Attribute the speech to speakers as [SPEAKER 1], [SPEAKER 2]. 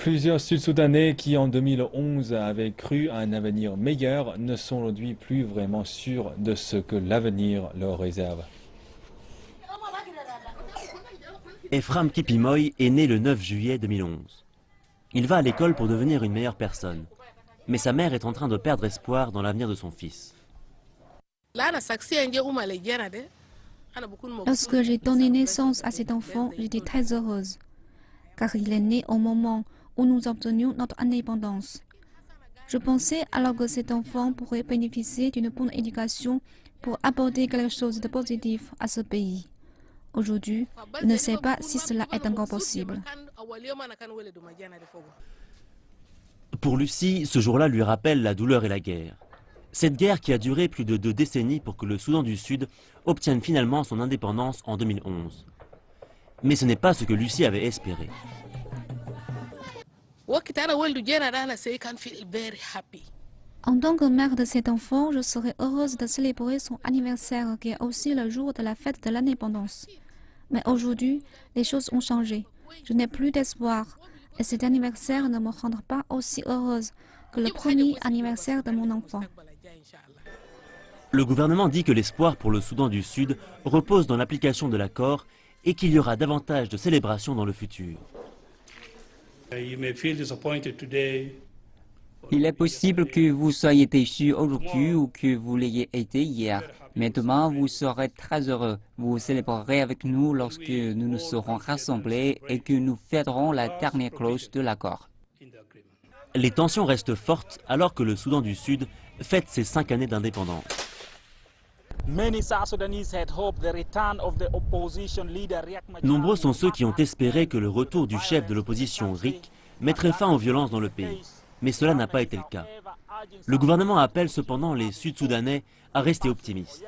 [SPEAKER 1] Plusieurs Sud-Soudanais qui en 2011 avaient cru à un avenir meilleur ne sont aujourd'hui plus vraiment sûrs de ce que l'avenir leur réserve.
[SPEAKER 2] Ephraim Kipimoy est né le 9 juillet 2011. Il va à l'école pour devenir une meilleure personne. Mais sa mère est en train de perdre espoir dans l'avenir de son fils.
[SPEAKER 3] Lorsque j'ai donné naissance à cet enfant, j'étais très heureuse, car il est né au moment où nous obtenions notre indépendance. Je pensais alors que cet enfant pourrait bénéficier d'une bonne éducation pour apporter quelque chose de positif à ce pays. Aujourd'hui, je ne sais pas si cela est encore possible.
[SPEAKER 2] Pour Lucie, ce jour-là lui rappelle la douleur et la guerre. Cette guerre qui a duré plus de 2 décennies pour que le Soudan du Sud obtienne finalement son indépendance en 2011. Mais ce n'est pas ce que Lucie avait espéré.
[SPEAKER 3] En tant que mère de cet enfant, je serais heureuse de célébrer son anniversaire qui est aussi le jour de la fête de l'indépendance. Mais aujourd'hui, les choses ont changé. Je n'ai plus d'espoir et cet anniversaire ne me rendra pas aussi heureuse que le premier anniversaire de mon enfant.
[SPEAKER 2] Le gouvernement dit que l'espoir pour le Soudan du Sud repose dans l'application de l'accord et qu'il y aura davantage de célébrations dans le futur.
[SPEAKER 4] Il est possible que vous soyez déçus aujourd'hui ou que vous l'ayez été hier. Mais demain, vous serez très heureux. Vous célébrerez avec nous lorsque nous nous serons rassemblés et que nous fêterons la dernière clause de l'accord.
[SPEAKER 2] Les tensions restent fortes alors que le Soudan du Sud fête ses 5 années d'indépendance. Nombreux sont ceux qui ont espéré que le retour du chef de l'opposition Riek mettrait fin aux violences dans le pays. Mais cela n'a pas été le cas. Le gouvernement appelle cependant les Sud-Soudanais à rester optimistes.